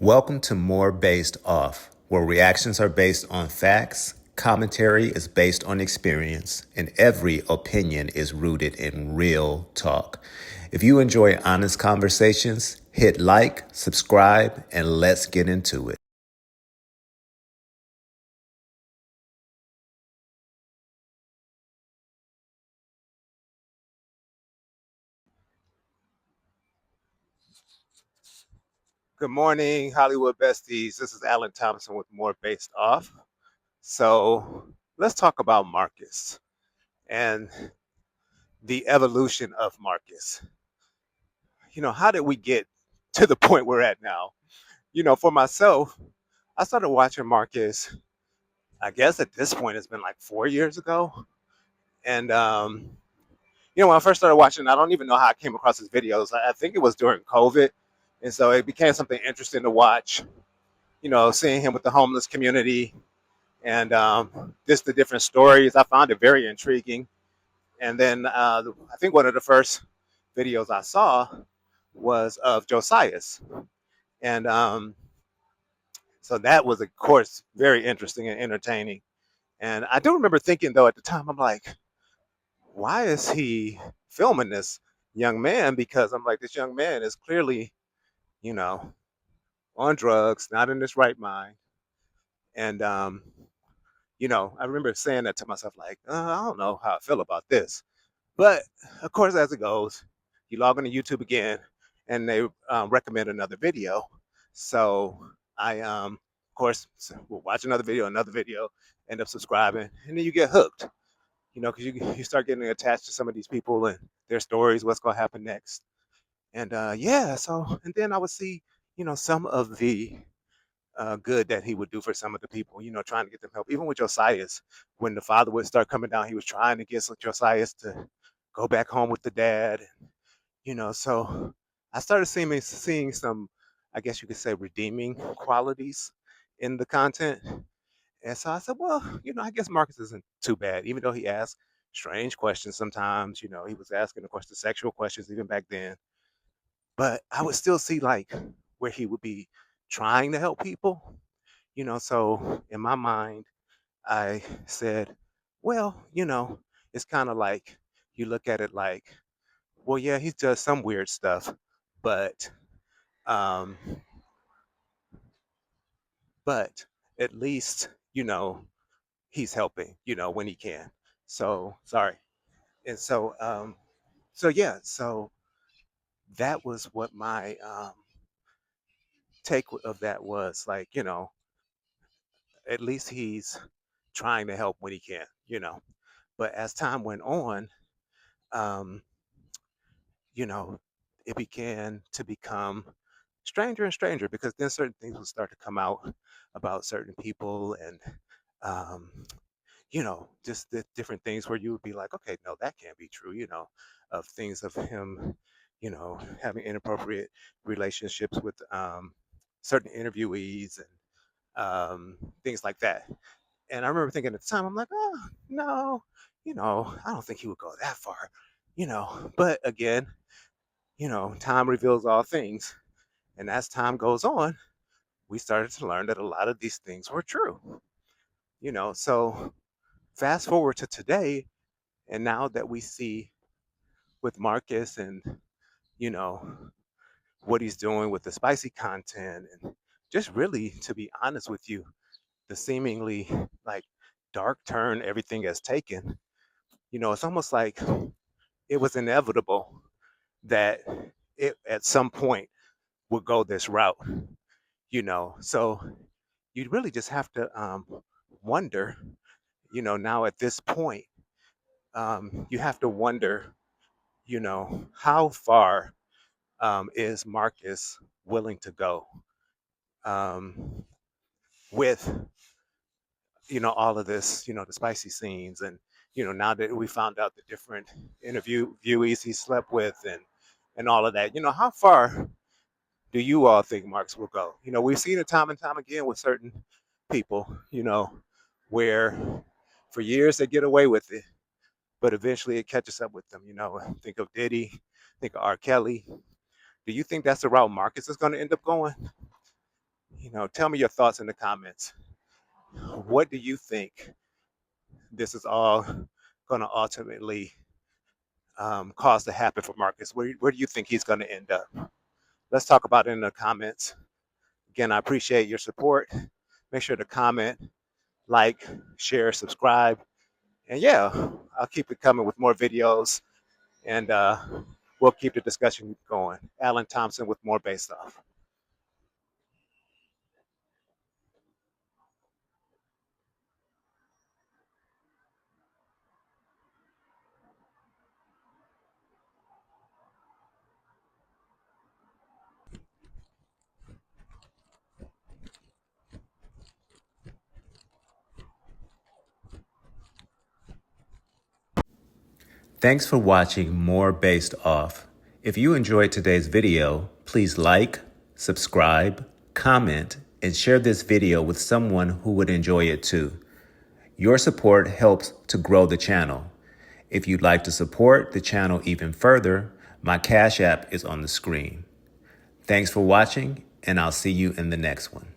Welcome to More Based Off, where reactions are based on facts, commentary is based on experience, and every opinion is rooted in real talk. If you enjoy honest conversations, hit like, subscribe, and let's get into it. Good morning, Hollywood besties. This is Alan Thompson with More Based Off. So let's talk about Marcus and the evolution of Marcus. How did we get to the point we're at now? For myself, I started watching Marcus, I guess at this point, it's been like 4 years ago. And, when I first started watching, I don't even know how I came across his videos. I think it was during COVID. And so it became something interesting to watch, seeing him with the homeless community and just the different stories. I found it very intriguing. And then I think one of the first videos I saw was of Josias. And so that was, of course, very interesting and entertaining. And I do remember thinking, though, at the time, I'm like, why is he filming this young man? Because I'm like, this young man is clearly, you know, on drugs, not in his right mind. And, I remember saying that to myself, like, I don't know how I feel about this. But of course, as it goes, you log on to YouTube again and they recommend another video. So I, of course, will watch another video, end up subscribing, and then you get hooked. Because you start getting attached to some of these people and their stories, what's going to happen next. And yeah, so, and then I would see, some of the good that he would do for some of the people, trying to get them help. Even with Josias, when the father would start coming down, he was trying to get Josias to go back home with the dad. So I started seeing some, I guess you could say, redeeming qualities in the content. And so I said, well, I guess Marcus isn't too bad, even though he asked strange questions sometimes. He was asking, of course, the sexual questions even back then. But I would still see like where he would be trying to help people. So in my mind, I said, well, it's kind of like you look at it like, well, yeah, he does some weird stuff, but um, but at least he's helping, when he can. So sorry. And so yeah, so that was what my take of that was like, at least he's trying to help when he can. But as time went on, um, you know, it began to become stranger and stranger because then certain things would start to come out about certain people and um, just the different things where you would be like, okay, no, that can't be true, of things of him, having inappropriate relationships with certain interviewees and things like that. And I remember thinking at the time, I'm like, oh, no, I don't think he would go that far, But again, time reveals all things. And as time goes on, we started to learn that a lot of these things were true, So fast forward to today, and now that we see with Marcus and, you know, what he's doing with the spicy content, and just really, to be honest with you, the seemingly like dark turn everything has taken, it's almost like it was inevitable that it at some point would go this route, So you really just have to wonder, now at this point, you have to wonder, how far is Marcus willing to go um, with, all of this, the spicy scenes, and now that we found out the different interviewees he slept with, and all of that, how far do you all think Marcus will go? We've seen it time and time again with certain people, where for years they get away with it, but eventually it catches up with them. Think of Diddy, think of R. Kelly. Do you think that's the route Marcus is going to end up going? Tell me your thoughts in the comments. What do you think this is all going to ultimately cause to happen for Marcus? Where do you think he's going to end up? Let's talk about it in the comments. Again, I appreciate your support. Make sure to comment, like, share, subscribe. And yeah, I'll keep it coming with more videos, and we'll keep the discussion going. Alan Thompson with more Based Off. Thanks for watching More Based Off. If you enjoyed today's video, please like, subscribe, comment, and share this video with someone who would enjoy it too. Your support helps to grow the channel. If you'd like to support the channel even further, my Cash App is on the screen. Thanks for watching, and I'll see you in the next one.